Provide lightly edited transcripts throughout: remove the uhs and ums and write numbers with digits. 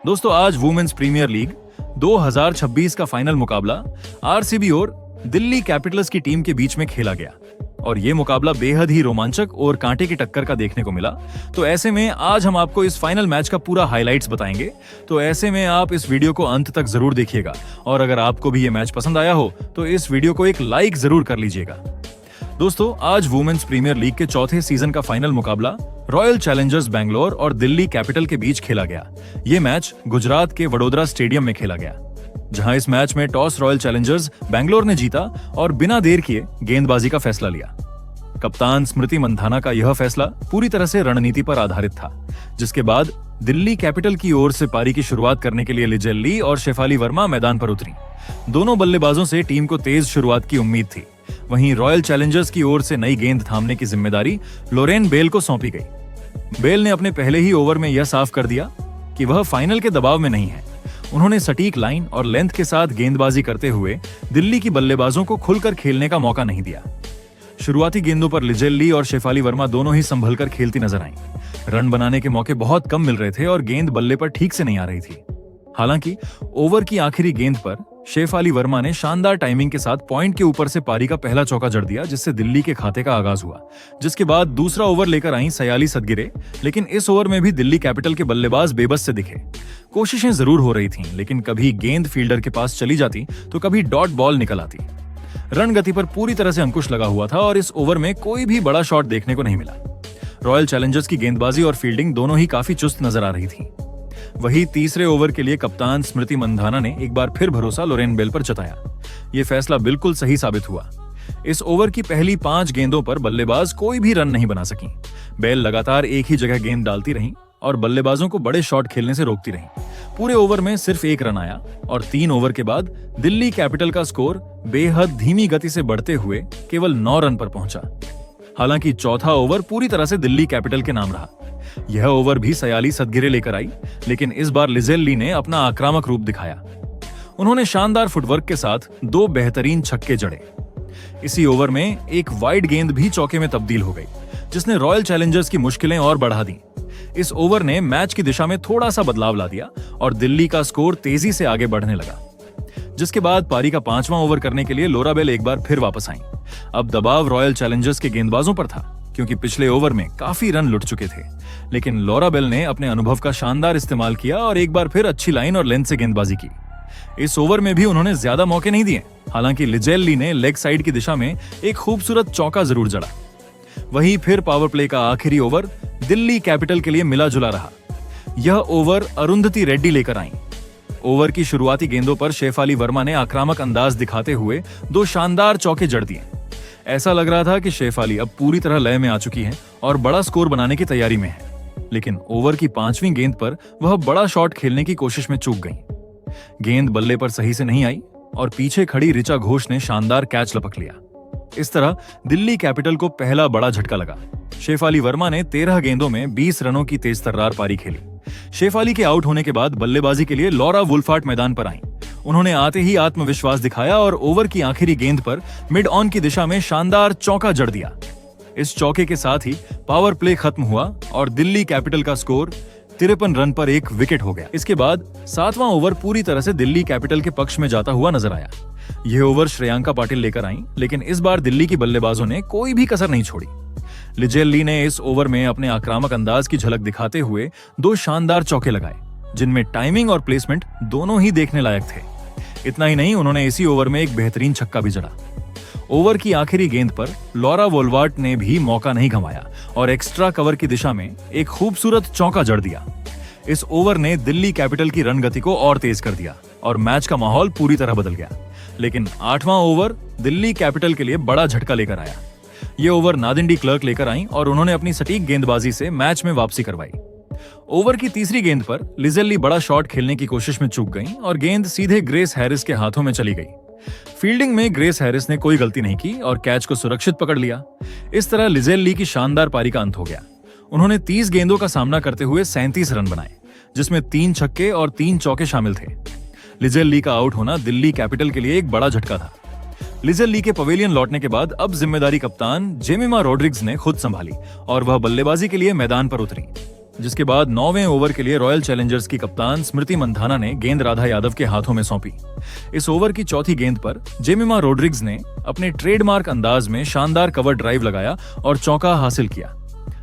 दोस्तों आज women's premier league 2026 का फाइनल मुकाबला आरसीबी और दिल्ली कैपिटल्स की टीम के बीच में खेला गया और ये मुकाबला बेहद ही रोमांचक और कांटे की टक्कर का देखने को मिला। तो ऐसे में आज हम आपको इस फाइनल मैच का पूरा हाइलाइट्स बताएंगे। तो ऐसे में आप इस वीडियो को अंत तक जरूर देखिएगा और अगर आपको भी ये मैच पसंद आया हो तो इस वीडियो को एक लाइक जरूर कर लीजिएगा। दोस्तों आज वुमेन्स प्रीमियर लीग के चौथे सीजन का फाइनल मुकाबला रॉयल चैलेंजर्स बैंगलोर और दिल्ली कैपिटल के बीच खेला गया। ये मैच गुजरात के वडोदरा स्टेडियम में खेला गया, जहां इस मैच में टॉस रॉयल चैलेंजर्स बैंगलोर ने जीता और बिना देर किए गेंदबाजी का फैसला लिया। कप्तान स्मृति मंधाना का यह फैसला पूरी तरह से रणनीति पर आधारित था, जिसके बाद दिल्ली कैपिटल की ओर से पारी की शुरुआत करने के लिए लिजेल्ली और शेफाली वर्मा मैदान पर उतरी। दोनों बल्लेबाजों से टीम को तेज शुरुआत की उम्मीद थी। वहीं रॉयल चैलेंजर्स की ओर से नई गेंद थामने की जिम्मेदारी लोरेन बेल को सौंपी गई। बेल ने अपने पहले ही ओवर में यह साफ कर दिया कि वह फाइनल के दबाव में नहीं है। उन्होंने सटीक लाइन और लेंथ के साथ गेंदबाजी करते हुए दिल्ली की बल्लेबाजों को खुलकर खेलने का मौका नहीं दिया। शुरुआती गेंदों पर लिजेल्ली और शेफाली वर्मा दोनों ही संभलकर खेलती नजर आईं। रन बनाने के मौके बहुत कम मिल रहे थे और गेंद बल्ले पर ठीक से नहीं आ रही थी। हालांकि ओवर की आखिरी गेंद पर शेफाली वर्मा ने शानदार टाइमिंग के साथ पॉइंट के ऊपर से पारी का पहला चौका जड़ दिया, जिससे दिल्ली के खाते का आगाज हुआ। जिसके बाद दूसरा ओवर लेकर आई सयाली सदगिरे, लेकिन इस ओवर में भी दिल्ली कैपिटल के बल्लेबाज बेबस से दिखे। कोशिशें जरूर हो रही थीं, लेकिन कभी गेंद फील्डर के पास चली जाती तो कभी डॉट बॉल निकल आती। रन गति पर पूरी तरह से अंकुश लगा हुआ था और इस ओवर में कोई भी बड़ा शॉट देखने को नहीं मिला। रॉयल चैलेंजर्स की गेंदबाजी और फील्डिंग दोनों ही काफी चुस्त नजर आ रही थी। वही तीसरे ओवर के लिए कप्तान स्मृति मंधाना ने एक बार फिर भरोसा लोरेन बेल पर जताया। ये फैसला बिल्कुल सही साबित हुआ। इस ओवर की पहली 5 गेंदों पर बल्लेबाज कोई भी रन नहीं बना सकी। बेल लगातार एक ही जगह गेंद डालती रहीं और बल्लेबाजों को बड़े शॉट खेलने से रोकती रहीं। पूरे ओवर में सिर्फ 1 रन आया और 3 ओवर के बाद दिल्ली कैपिटल का स्कोर बेहद धीमी गति से बढ़ते हुए केवल 9 रन पर पहुंचा। हालांकि चौथा ओवर पूरी तरह से दिल्ली कैपिटल के नाम रहा। यह ओवर भी सयाली सदगिरे लेकर आई, लेकिन इस बार लिजेल्ली ने अपना आक्रामक रूप दिखाया। उन्होंने शानदार फुटवर्क के साथ 2 बेहतरीन छक्के जड़े। इसी ओवर में एक वाइड गेंद भी चौके में तब्दील हो गई, जिसने रॉयल चैलेंजर्स की मुश्किलें और बढ़ा दी। इस ओवर ने मैच की दिशा में थोड़ा सा बदलाव ला दिया और दिल्ली का स्कोर तेजी से आगे बढ़ने लगा। जिसके बाद पारी का 5वां ओवर करने के लिए लोरा बेल एक बार फिर वापस आई। अब दबाव रॉयल चैलेंजर्स के गेंदबाजों पर था, क्योंकि पिछले ओवर में काफी रन लुट चुके थे। लेकिन लोरा बेल ने अपने अनुभव का शानदार इस्तेमाल किया और एक बार फिर अच्छी लाइन और लेंथ से गेंदबाजी की। इस ओवर में भी उन्होंने ज्यादा मौके नहीं दिए। हालांकि लिजेल्ली ने लेग साइड की दिशा में एक खूबसूरत चौका जरूर जड़ा। वहीं फिर पावर प्ले का आखिरी ओवर दिल्ली कैपिटल के लिए मिला जुला रहा। यह ओवर अरुंधति रेड्डी लेकर आई। ओवर की शुरुआती गेंदों पर शेफाली वर्मा ने आक्रामक अंदाज दिखाते हुए 2 शानदार चौके जड़ दिए। ऐसा लग रहा था कि शेफाली अब पूरी तरह लय में आ चुकी है और बड़ा स्कोर बनाने की तैयारी में है। लेकिन ओवर की 5वीं गेंद पर वह बड़ा शॉट खेलने की कोशिश में चूक गई। गेंद बल्ले पर सही से नहीं आई और पीछे खड़ी ऋचा घोष ने शानदार कैच लपक लिया। इस तरह दिल्ली कैपिटल को पहला बड़ा झटका लगा। शेफाली वर्मा ने 13 गेंदों में 20 रनों की तेज तर्रार पारी खेली। शेफाली के आउट होने के बाद बल्लेबाजी के लिए लॉरा वुल्फार्ट मैदान पर आईं। उन्होंने आते ही आत्मविश्वास दिखाया और ओवर की आखिरी गेंद पर मिड ऑन की दिशा में शानदार चौका जड़ दिया। इस चौके के साथ ही पावर प्ले खत्म हुआ और दिल्ली कैपिटल का स्कोर 53 रन पर 1 विकेट हो गया। इसके बाद 7वां ओवर पूरी तरह से दिल्ली कैपिटल के पक्ष में जाता हुआ नजर आया। यह ओवर श्रेयांका पाटिल लेकर आईं, लेकिन इस बार दिल्ली की बल्लेबाजों ने कोई भी कसर नहीं छोड़ी। लिजेल्ली ने इस ओवर में अपने आक्रामक अंदाज की झलक दिखाते हुए 2 शानदार चौके लगाए, जिनमें टाइमिंग और प्लेसमेंट दोनों ही देखने लायक थे। इतना ही नहीं, उन्होंने इसी ओवर में एक बेहतरीन छक्का भी जड़ा। ओवर की आखिरी गेंद पर लॉरा वोल्वार्ट ने भी मौका नहीं गंवाया और एक्स्ट्रा कवर की दिशा में एक खूबसूरत चौका जड़ दिया। इस ओवर ने दिल्ली कैपिटल की रन गति को और तेज कर दिया और मैच का माहौल पूरी तरह बदल गया। लेकिन 8वां ओवर दिल्ली कैपिटल के लिए बड़ा झटका लेकर आया। ये ओवर नादिंडी क्लर्क लेकर आई और उन्होंने अपनी सटीक गेंदबाजी से मैच में वापसी करवाई। ओवर की तीसरी गेंद पर लिजेल्ली बड़ा शॉट खेलने की कोशिश में चूक गई और गेंद सीधे ग्रेस हैरिस के हाथों में चली गई। फील्डिंग में ग्रेस हैरिस ने कोई गलती नहीं की और कैच को सुरक्षित पकड़ लिया। इस तरह लिजेल्ली की शानदार पारी का अंत हो गया। उन्होंने 30 गेंदों का सामना करते हुए 37 रन बनाए, जिसमें 3 छक्के और 3 चौके शामिल थे। लिजेल्ली का आउट होना दिल्ली कैपिटल के लिए एक बड़ा झटका था। लिजेल्ली के पवेलियन लौटने के बाद अब जिम्मेदारी कप्तान जेमिमा रोड्रिग्स ने खुद संभाली और वह बल्लेबाजी के लिए मैदान पर उतरी। जिसके बाद 9वें ओवर के लिए रॉयल चैलेंजर्स की कप्तान स्मृति मंधाना ने गेंद राधा यादव के हाथों में सौंपी। इस ओवर की चौथी गेंद पर जेमिमा रोड्रिग्स ने अपने ट्रेडमार्क अंदाज में शानदार कवर ड्राइव लगाया और चौका हासिल किया।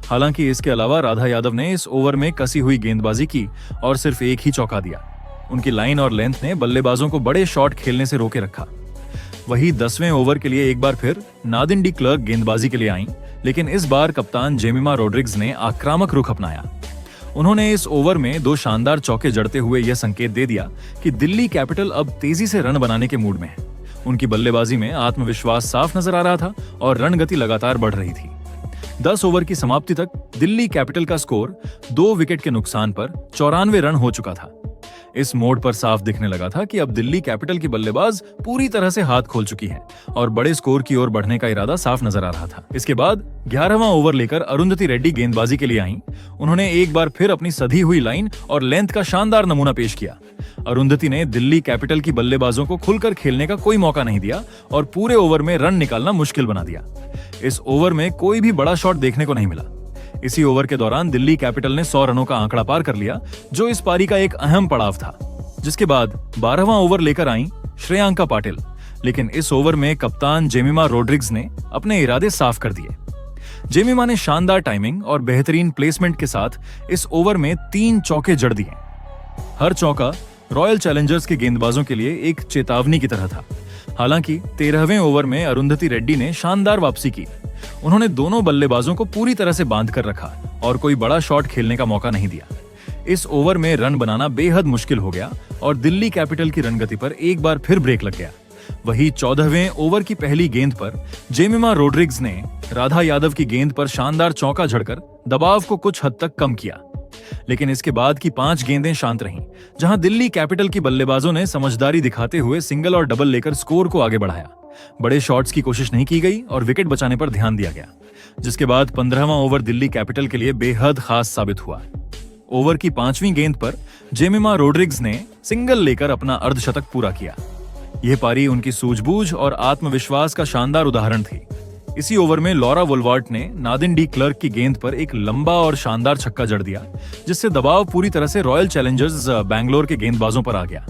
हालांकि इसके अलावा राधा यादव ने इस ओवर में कसी हुई गेंदबाजी की और सिर्फ एक ही चौका दिया। उनकी लाइन और लेंथ ने बल्लेबाजों को बड़े शॉट खेलने से रोके रखा। वही 10वें ओवर के लिए एक बार फिर नादिन डी क्लर्क गेंदबाजी के लिए आईं, लेकिन इस बार कप्तान जेमिमा रोड्रिग्स ने आक्रामक रुख अपनाया। उन्होंने इस ओवर में 2 शानदार चौके जड़ते हुए यह संकेत दे दिया कि दिल्ली कैपिटल अब तेजी से रन बनाने के मूड में है। उनकी बल्लेबाजी में आत्मविश्वास साफ नजर आ रहा था और रन गति लगातार बढ़ रही थी। 10 ओवर की समाप्ति तक दिल्ली कैपिटल का स्कोर 2 विकेट के नुकसान पर 94 रन हो चुका था। इस मोड़ पर साफ दिखने लगा था कि अब दिल्ली कैपिटल की बल्लेबाज पूरी तरह से हाथ खोल चुकी है और बड़े स्कोर की ओर बढ़ने का इरादा साफ नजर आ रहा था। इसके बाद 11वां ओवर लेकर अरुंधति रेड्डी गेंदबाजी के लिए आईं। उन्होंने एक बार फिर अपनी सधी हुई लाइन और लेंथ का शानदार नमूना पेश किया। अरुंधति ने दिल्ली कैपिटल की बल्लेबाजों को खुलकर खेलने का कोई मौका नहीं दिया और पूरे ओवर में रन निकालना मुश्किल बना दिया। इस ओवर में कोई भी बड़ा शॉट देखने को नहीं मिला। इसी ओवर के दौरान दिल्ली कैपिटल ने 100 रनों का आंकड़ा पार कर लिया, जो इस पारी का एक अहम पड़ाव था। जिसके बाद 12वां ओवर लेकर आईं श्रेयांका पाटिल, लेकिन इस ओवर में कप्तान जेमिमा रोड्रिग्स ने अपने इरादे साफ कर दिए। जेमिमा ने शानदार टाइमिंग और बेहतरीन प्लेसमेंट के साथ इस ओवर में 3 चौके जड़ दिए। हर चौका रॉयल चैलेंजर्स के गेंदबाजों के लिए एक चेतावनी की तरह था। हालांकि 13वें ओवर में अरुंधति रेड्डी ने शानदार वापसी की। उन्होंने दोनों बल्लेबाजों को पूरी तरह से बांध कर रखा और कोई बड़ा शॉट खेलने का मौका नहीं दिया। इस ओवर में रन बनाना बेहद मुश्किल हो गया और दिल्ली कैपिटल की रन गति पर एक बार फिर ब्रेक लग गया। वही 14वें ओवर की पहली गेंद पर जेमिमा रोड्रिग्स ने राधा यादव की गेंद पर शानदार चौका झड़कर दबाव को कुछ हद तक कम किया। लेकिन इसके बाद की 5 गेंदें शांत रहीं, जहां दिल्ली कैपिटल की बल्लेबाजों ने समझदारी दिखाते हुए सिंगल और डबल लेकर स्कोर को आगे बढ़ाया। बड़े शॉट्स की कोशिश नहीं की गई और विकेट बचाने पर ध्यान दिया गया। जिसके बाद 15वां ओवर दिल्ली कैपिटल के लिए बेहद खास साबित हुआ। ओवर की 5वीं गेंद पर जेमिमा रोड्रिग्स ने सिंगल लेकर अपना अर्धशतक पूरा किया। यह पारी उनकी सूझबूझ और आत्मविश्वास का शानदार उदाहरण थी। इसी ओवर में लॉरा वोल्वार्ट ने नादिन डी क्लर्क की गेंद पर एक लंबा और शानदार छक्का जड़ दिया, जिससे दबाव पूरी तरह से रॉयल चैलेंजर्स बैंगलोर के गेंदबाजों पर आ गया।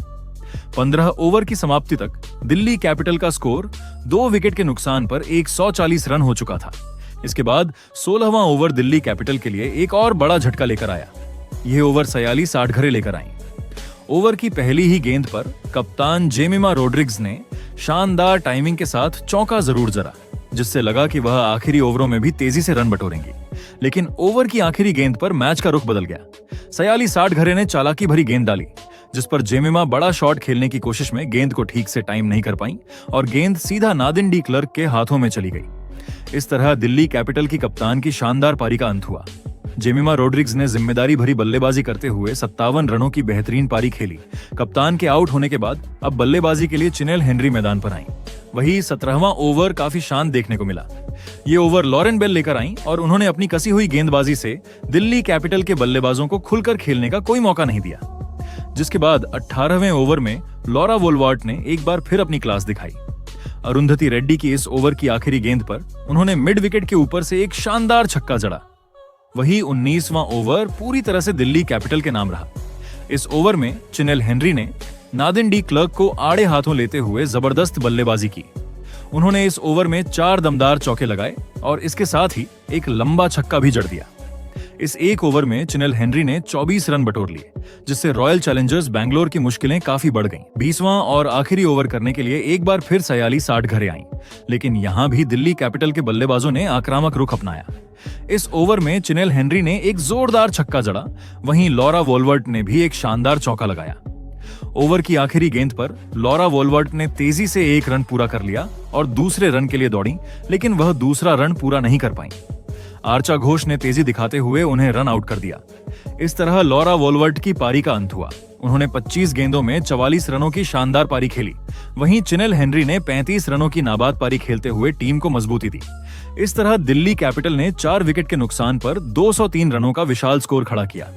15 ओवर की समाप्ति तक दिल्ली कैपिटल का स्कोर 2 विकेट के नुकसान पर 140 रन हो चुका था। इसके बाद 16वां ओवर दिल्ली कैपिटल के लिए एक और बड़ा झटका लेकर आया। यह ओवर 46 घरे लेकर आई। ओवर की पहली ही गेंद पर कप्तान जेमिमा रोड्रिग्स ने शानदार टाइमिंग के साथ चौका जरूर जड़ा, जिससे लगा कि वह आखिरी ओवरों में भी तेजी से रन बटोरेंगी। लेकिन ओवर की आखिरी गेंद पर मैच का रुख बदल गया। 46 घरे ने चालाकी भरी गेंद डाली, जिस पर जेमिमा बड़ा शॉट खेलने की कोशिश में गेंद को ठीक से टाइम नहीं कर पाई और गेंद सीधा नादिन डी क्लर्क के हाथों में चली गई। इस तरह दिल्ली कैपिटल की कप्तान की शानदार पारी का अंत हुआ। जेमिमा रोड्रिग्स ने जिम्मेदारी भरी बल्लेबाजी करते हुए 57 रनों की बेहतरीन पारी खेली। कप्तान के आउट होने के बाद अब बल्लेबाजी के लिए चिनेल हेनरी मैदान पर आईं। वही 17वां ओवर काफी शांत देखने को मिला। ये ओवर लॉरेन बेल लेकर आईं और उन्होंने अपनी कसी हुई गेंदबाजी से दिल्ली कैपिटल के बल्लेबाजों को खुलकर खेलने का कोई मौका नहीं दिया। जिसके बाद 18वें ओवर में लॉरा वोल्वार्ट ने एक बार फिर अपनी क्लास दिखाई। अरुंधति रेड्डी की इस ओवर की आखिरी गेंद पर उन्होंने मिड विकेट के ऊपर से एक शानदार छक्का जड़ा। वही 19वां ओवर पूरी तरह से दिल्ली कैपिटल के नाम रहा। इस ओवर में चिनेल हेनरी ने नादिन डी क्लर्क को आड़े हाथों लेते हुए जबरदस्त बल्लेबाजी की। उन्होंने इस ओवर में 4 दमदार चौके लगाए और इसके साथ ही एक लंबा छक्का भी जड़ दिया। इस एक ओवर में चिनेल हेनरी ने 24 रन बटोर लिए, जिससे रॉयल चैलेंजर्स बैंगलोर की मुश्किलें काफी बढ़ गईं। 20वां और आखिरी ओवर करने के लिए एक बार फिर 46 घरे आईं, लेकिन यहां भी दिल्ली कैपिटल के बल्लेबाजों ने आक्रामक रुख अपनाया। इस ओवर में चिनेल हेनरी ने एक जोरदार छक्का जड़ा, वहीं लॉरा वोल्वर्ट ने भी एक शानदार चौका लगाया। ओवर की आखिरी गेंद पर लॉरा वोल्वर्ट ने तेजी से 1 रन पूरा कर लिया और दूसरे रन के लिए दौड़ी, लेकिन वह दूसरा रन पूरा नहीं कर पाई। आर्चा घोष ने तेजी दिखाते हुए उन्हें रन आउट कर दिया। इस तरह लॉरा वोल्वर्ट की पारी का अंत हुआ। उन्होंने 25 गेंदों में 44 रनों की शानदार पारी खेली। वहीं चिनेल हेनरी ने 35 रनों की नाबाद पारी खेलते हुए टीम को मजबूती दी। इस तरह दिल्ली कैपिटल ने 4 विकेट के नुकसान पर 203 रनों का विशाल स्कोर खड़ा किया।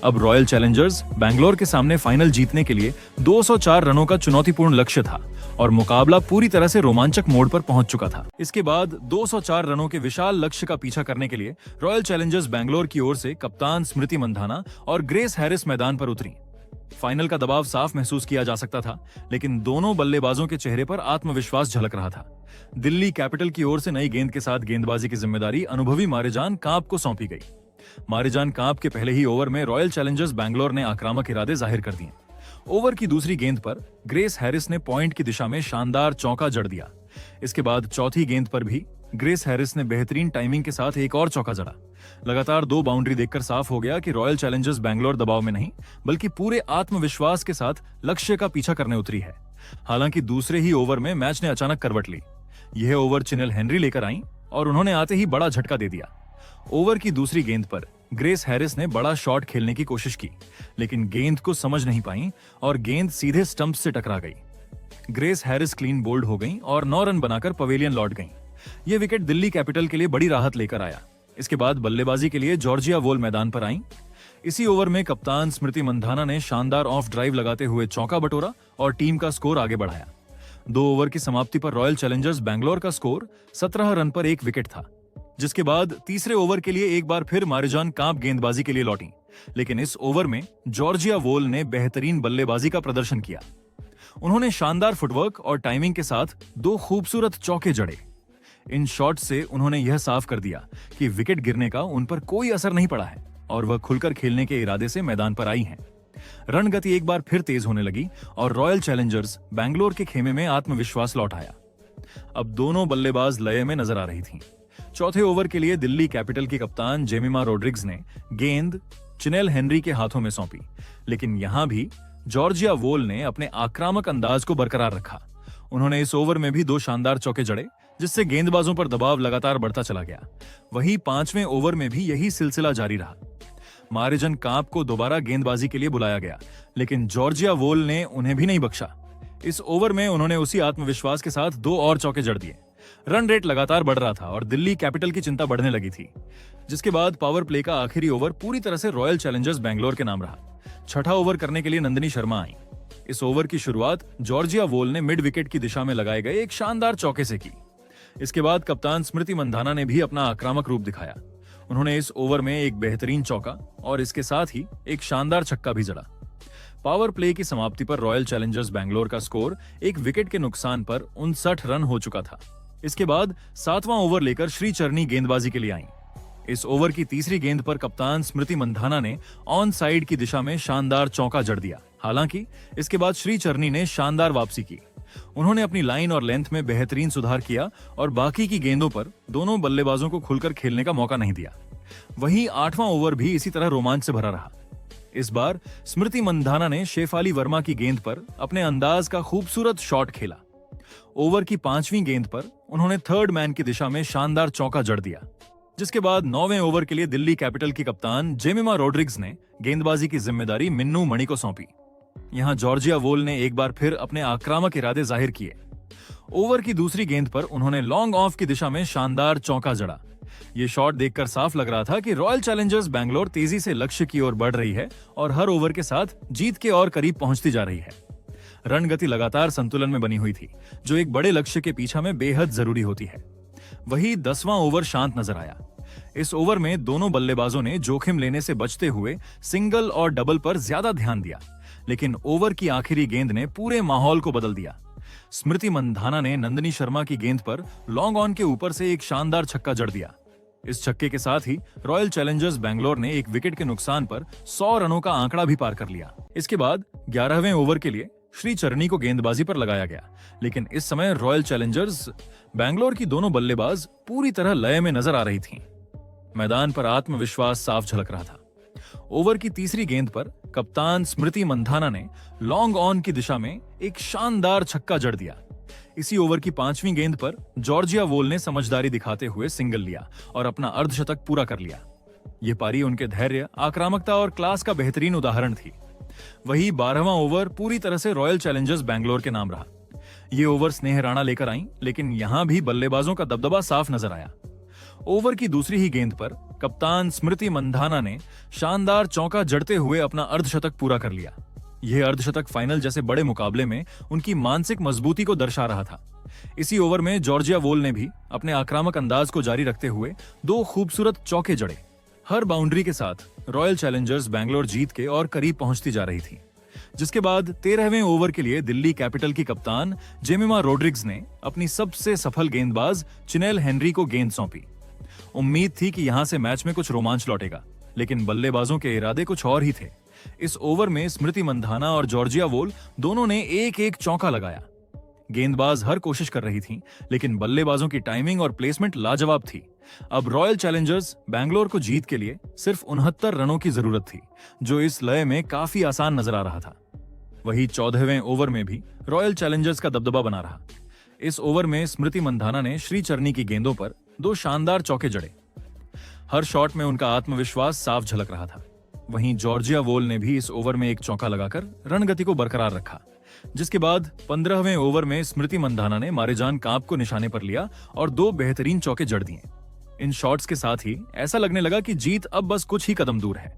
अब रॉयल चैलेंजर्स बैंगलोर के सामने फाइनल जीतने के लिए 204 रनों का चुनौतीपूर्ण लक्ष्य था और मुकाबला पूरी तरह से रोमांचक मोड़ पर पहुंच चुका था। इसके बाद 204 रनों के विशाल लक्ष्य का पीछा करने के लिए रॉयल चैलेंजर्स बैंगलोर की ओर से कप्तान स्मृति मंधाना और ग्रेस हैरिस मैदान पर उतरी। फाइनल का दबाव साफ महसूस किया जा सकता था, लेकिन दोनों बल्लेबाजों के चेहरे पर आत्मविश्वास झलक रहा था। दिल्ली कैपिटल की ओर से नई गेंद के साथ गेंदबाजी की जिम्मेदारी अनुभवी मारिजान कांप को सौंपी गई। मारिजान कांप के पहले ही ओवर में रॉयल चैलेंजर्स बैंगलोर ने आक्रामक इरादे जाहिर कर दिए। ओवर की दूसरी गेंद पर ग्रेस हैरिस ने पॉइंट की दिशा में शानदार चौका जड़ दिया। इसके बाद चौथी गेंद पर भी ग्रेस हैरिस ने बेहतरीन टाइमिंग के साथ एक और चौका जड़ा। लगातार 2 बाउंड्री देखकर साफ हो गया कि रॉयल चैलेंजर्स बैंगलोर दबाव में नहीं, बल्कि पूरे आत्मविश्वास के साथ लक्ष्य का पीछा करने उतरी है। हालांकि दूसरे ही ओवर में मैच ने अचानक करवट ली। यह ओवर चिनेल हेनरी लेकर आई और उन्होंने आते ही बड़ा झटका दे दिया। ओवर की दूसरी गेंद पर ग्रेस हैरिस ने बड़ा शॉट खेलने की कोशिश की, लेकिन गेंद को समझ नहीं पाई और गेंद सीधे स्टंप से टकरा गई। ग्रेस हैरिस क्लीन बोल्ड हो गईं और 9 रन बनाकर पवेलियन लौट गईं। यह विकेट दिल्ली कैपिटल के लिए बड़ी राहत लेकर आया। इसके बाद बल्लेबाजी के लिए जॉर्जिया वोल मैदान पर आईं। इसी ओवर में कप्तान स्मृति मंधाना ने शानदार ऑफ ड्राइव लगाते हुए चौका बटोरा और टीम का स्कोर आगे बढ़ाया। 2 ओवर की समाप्ति पर रॉयल चैलेंजर्स बैंगलोर का स्कोर 17 रन पर 1 विकेट था, जिसके बाद तीसरे ओवर के लिए एक बार फिर मारिजान कांप गेंदबाजी के लिए लौटी। लेकिन इस ओवर में जॉर्जिया वोल ने बेहतरीन बल्लेबाजी का प्रदर्शन किया। उन्होंने शानदार फुटवर्क और टाइमिंग के साथ 2 खूबसूरत चौके जड़े। इन शॉट से उन्होंने यह साफ कर दिया कि विकेट गिरने का उन पर कोई असर नहीं पड़ा है और वह खुलकर खेलने के इरादे से मैदान पर आई हैं। रन गति एक बार फिर तेज होने लगी और रॉयल चैलेंजर्स बैंगलोर के खेमे में आत्मविश्वास लौट आया। अब दोनों बल्लेबाज लय में नजर आ रही थीं। चौथे ओवर के लिए दिल्ली कैपिटल की कप्तान जेमिमा रोड्रिग्स ने गेंद चिनेल हेनरी के हाथों में सौंपी, लेकिन यहां भी जॉर्जिया वोल ने अपने आक्रामक अंदाज को बरकरार रखा। उन्होंने इस ओवर में भी 2 शानदार चौके जड़े, जिससे गेंदबाजों पर दबाव लगातार बढ़ता चला गया। वहीं 5वें ओवर में भी यही सिलसिला जारी रहा। मारिजन कांप को दोबारा गेंदबाजी के लिए बुलाया गया, लेकिन जॉर्जिया वोल ने उन्हें भी नहीं बख्शा। इस ओवर में उन्होंने उसी आत्मविश्वास के साथ 2 और चौके जड़ दिए। रन रेट लगातार बढ़ रहा था और दिल्ली कैपिटल की चिंता बढ़ने लगी थी, जिसके बाद पावर प्ले का आखिरी ओवर पूरी तरह से रॉयल चैलेंजर्स बैंगलोर के नाम रहा। छठा ओवर करने के लिए नंदिनी शर्मा आई। इस ओवर की शुरुआत जॉर्जिया वोल ने मिड विकेट की दिशा में लगाए गए एक शानदार चौके से की। इसके बाद कप्तान स्मृति मंधाना ने भी अपना आक्रामक रूप दिखाया। उन्होंने इस ओवर में एक बेहतरीन चौका और इसके साथ ही एक शानदार छक्का भी जड़ा। पावर प्ले की समाप्ति पर रॉयल चैलेंजर्स बैंगलोर का स्कोर 1 विकेट के नुकसान पर 59 रन हो चुका था। इसके बाद 7वां ओवर लेकर श्री चरनी गेंदबाजी के लिए आई। इस ओवर की तीसरी गेंद पर कप्तान स्मृति मंधाना ने ऑन साइड की दिशा में शानदार चौका जड़ दिया। हालांकि इसके बाद श्री चरनी ने शानदार वापसी की। उन्होंने अपनी लाइन और लेंथ में बेहतरीन सुधार किया और बाकी की गेंदों पर दोनों बल्लेबाजों को खुलकर खेलने का मौका नहीं दिया। वहीं 8वां ओवर भी इसी तरह रोमांच से भरा रहा। इस बार स्मृति मंधाना ने शेफाली वर्मा की गेंद पर अपने अंदाज का खूबसूरत शॉट खेला। ओवर की 5वीं गेंद पर उन्होंने थर्ड मैन की दिशा में शानदार चौका जड़ दिया, जिसके बाद 9वें ओवर के लिए दिल्ली कैपिटल की कप्तान जेमिमा रोड्रिग्स ने गेंदबाजी की जिम्मेदारी मिन्नू मणि को सौंपी। यहां जॉर्जिया वोल ने एक बार फिर अपने आक्रामक इरादे जाहिर किए। ओवर की दूसरी गेंद पर उन्होंने लॉन्ग ऑफ की दिशा में शानदार चौका जड़ा। ये शॉट देखकर साफ लग रहा था कि रॉयल चैलेंजर्स बैंगलोर तेजी से लक्ष्य की ओर बढ़ रही है और हर ओवर के साथ जीत के और करीब पहुंचती जा रही है। रन गति लगातार संतुलन में बनी हुई थी, जो एक बड़े लक्ष्य के पीछा में बेहद जरूरी होती है। वही 10वां ओवर शांत नजर आया। इस ओवर में दोनों बल्लेबाजों ने जोखिम लेने से बचते हुए सिंगल और डबल पर ज्यादा ध्यान दिया, लेकिन ओवर की आखिरी गेंद ने पूरे माहौल को बदल दिया। स्मृति मंधाना ने नंदिनी शर्मा की गेंद पर लॉन्ग ऑन के ऊपर से एक शानदार छक्का जड़ दिया। इस छक्के के साथ ही रॉयल चैलेंजर्स बैंगलोर ने 1 विकेट के नुकसान पर 100 रनों का आंकड़ा भी पार कर लिया। इसके बाद 11वें ओवर के लिए श्री चरनी को गेंदबाजी पर लगाया गया, लेकिन इस समय रॉयल चैलेंजर्स बैंगलोर की दोनों बल्लेबाज पूरी तरह लय में नजर आ रही थीं। मैदान पर आत्मविश्वास साफ झलक रहा था। ओवर की तीसरी गेंद पर कप्तान स्मृति मंधाना ने लॉन्ग ऑन की दिशा में एक शानदार छक्का जड़ दिया। इसी ओवर की 5वीं गेंद पर जॉर्जिया वोल ने समझदारी दिखाते हुए सिंगल लिया और अपना अर्धशतक पूरा कर लिया। यह पारी उनके धैर्य, आक्रामकता और क्लास का बेहतरीन उदाहरण थी। वही 12वां ओवर पूरी तरह से रॉयल चैलेंजर्स बैंगलोर के नाम रहा। ये ओवर स्नेह राणा लेकर आई, लेकिन यहां भी बल्लेबाजों का दबदबा साफ नजर आया। ओवर की दूसरी ही गेंद पर कप्तान स्मृति मंधाना ने शानदार चौका जड़ते हुए अपना अर्धशतक पूरा कर लिया। यह अर्धशतक फाइनल जैसे बड़े मुकाबले में उनकी मानसिक मजबूती को दर्शा रहा था। इसी ओवर में जॉर्जिया वोल ने भी अपने आक्रामक अंदाज को जारी रखते हुए 2 खूबसूरत चौके जड़े। हर बाउंड्री के साथ रॉयल चैलेंजर्स बैंगलोर जीत के और करीब पहुंचती जा रही थी, जिसके बाद 13वें ओवर के लिए दिल्ली कैपिटल की कप्तान जेमिमा रोड्रिग्स ने अपनी सबसे सफल गेंदबाज चिनेल हेनरी को गेंद सौंपी। उम्मीद थी कि यहां से मैच में कुछ रोमांच लौटेगा, लेकिन बल्लेबाजों के इरादे कुछ और ही थे। इस ओवर में स्मृति मंधाना और जॉर्जिया वोल दोनों ने एक एक चौका लगाया। गेंदबाज हर कोशिश कर रही थी, लेकिन बल्लेबाजों की टाइमिंग और प्लेसमेंट लाजवाब थी। अब रॉयल चैलेंजर्स बैंगलोर को जीत के लिए सिर्फ 69 रनों की जरूरत थी, जो इस लय में काफी आसान नजर आ रहा था। वही 14वें ओवर में भी रॉयल चैलेंजर्स का दबदबा बना रहा। इस ओवर में स्मृति मंधाना ने श्री चरनी की गेंदों पर 2 शानदार चौके जड़े। हर शॉट में उनका आत्मविश्वास साफ झलक रहा था। वहीं जॉर्जिया वोल ने भी इस ओवर में एक चौका लगाकर रणगति को बरकरार रखा, जिसके बाद 15वें ओवर में स्मृति मंधाना ने मारेजान कांप को निशाने पर लिया और 2 बेहतरीन चौके जड़ दिए। इन शॉट्स के साथ ही ऐसा लगने लगा कि जीत अब बस कुछ ही कदम दूर है।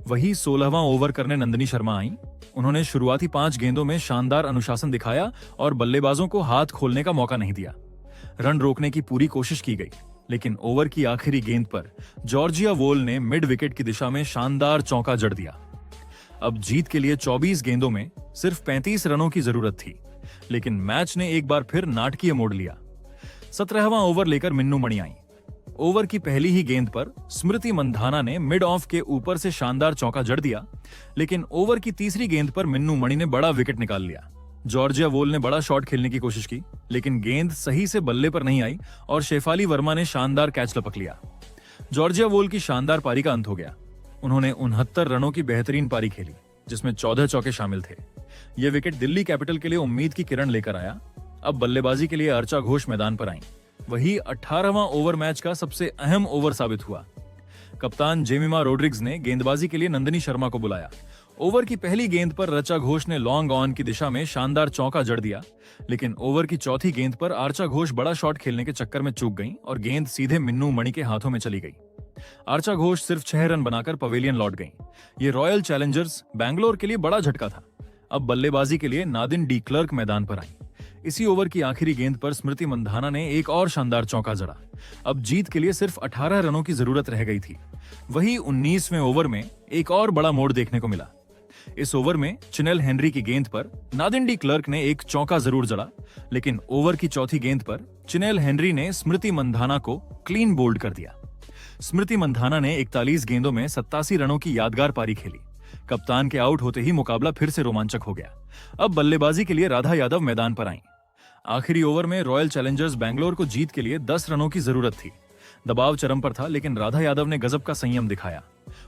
वही 16वां ओवर करने नंदिनी शर्मा आई। उन्होंने शुरुआती 5 गेंदों में शानदार अनुशासन दिखाया और बल्लेबाजों को हाथ खोलने का मौका नहीं दिया। रन रोकने की पूरी कोशिश की गई, लेकिन ओवर की आखिरी गेंद पर जॉर्जिया वोल ने मिड विकेट की दिशा में शानदार चौका जड़ दिया। अब जीत के लिए 24 गेंदों में सिर्फ 35 रनों की जरूरत थी, लेकिन मैच ने एक बार फिर नाटकीय मोड़ लिया। 17वां ओवर लेकर मिन्नू मणि आई। ओवर की पहली ही गेंद पर स्मृति मंधाना ने मिड ऑफ के ऊपर से शानदार चौका जड़ दिया, लेकिन ओवर की तीसरी गेंद पर मिन्नू मणि ने बड़ा विकेट निकाल लिया। जॉर्जिया वोल ने बड़ा शॉट खेलने की कोशिश की, लेकिन गेंद सही से बल्ले पर नहीं आई और शेफाली वर्मा ने शानदार कैच लपक लिया। जॉर्जिया वोल की शानदार पारी का अंत हो गया। उन्होंने 69 रनों की बेहतरीन पारी खेली, जिसमें 14 चौके शामिल थे। यह विकेट दिल्ली कैपिटल के लिए उम्मीद की किरण लेकर आया। अब बल्लेबाजी के लिए अर्चा घोष मैदान पर आईं। वही 18वां ओवर मैच का सबसे अहम ओवर साबित हुआ। कप्तान जेमिमा रोड्रिग्स ने गेंदबाजी के लिए नंदिनी शर्मा को बुलाया। ओवर की पहली गेंद पर अर्चा घोष ने लॉन्ग ऑन की दिशा में शानदार चौका जड़ दिया, लेकिन ओवर की चौथी गेंद पर अर्चा घोष बड़ा शॉट खेलने के चक्कर में चूक गईं और गेंद सीधे मिन्नू मणि के हाथों में चली गई। अर्चा घोष सिर्फ 6 रन बनाकर पवेलियन लौट गईं। ये रॉयल चैलेंजर्स बैंगलोर के लिए बड़ा झटका था। अब बल्लेबाजी के लिए नादिन डी क्लर्क मैदान पर आई। इसी ओवर की आखिरी गेंद पर स्मृति मंधाना ने एक और शानदार चौका जड़ा। अब जीत के लिए सिर्फ 18 रनों की जरूरत रह गई थी। वही 19वें ओवर में एक और बड़ा मोड़ देखने को मिला। इस ओवर में चिनेल हेनरी की गेंद पर नादिन डी क्लर्क ने एक चौका जरूर जड़ा, लेकिन ओवर की चौथी गेंद पर चिनेल हेनरी ने स्मृति मंधाना को क्लीन बोल्ड कर दिया। स्मृति मंधाना ने 41 गेंदों में 87 रनों की यादगार पारी खेली। कप्तान के आउट होते ही मुकाबला फिर से रोमांचक हो गया। अब बल्लेबाजी के लिए राधा यादव मैदान पर आईं। आखिरी ओवर में रॉयल चैलेंजर्स बैंगलोर को जीत के लिए 10 रनों की जरूरत थी। दबाव चरम पर था, लेकिन राधा यादव ने गजब का संयम दिखाया।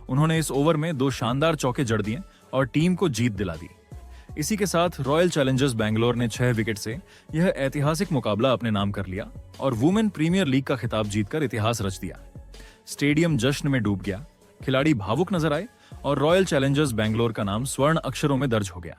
उन्होंने इस ओवर में 2 शानदार चौके जड़ दिए और टीम को जीत दिला दी। इसी के साथ रॉयल चैलेंजर्स बैंगलोर ने 6 विकेट से यह ऐतिहासिक मुकाबला अपने नाम कर लिया और वुमेन प्रीमियर लीग का खिताब जीतकर इतिहास रच दिया। स्टेडियम जश्न में डूब गया, खिलाड़ी भावुक नजर आए और रॉयल चैलेंजर्स बैंगलोर का नाम स्वर्ण अक्षरों में दर्ज हो गया।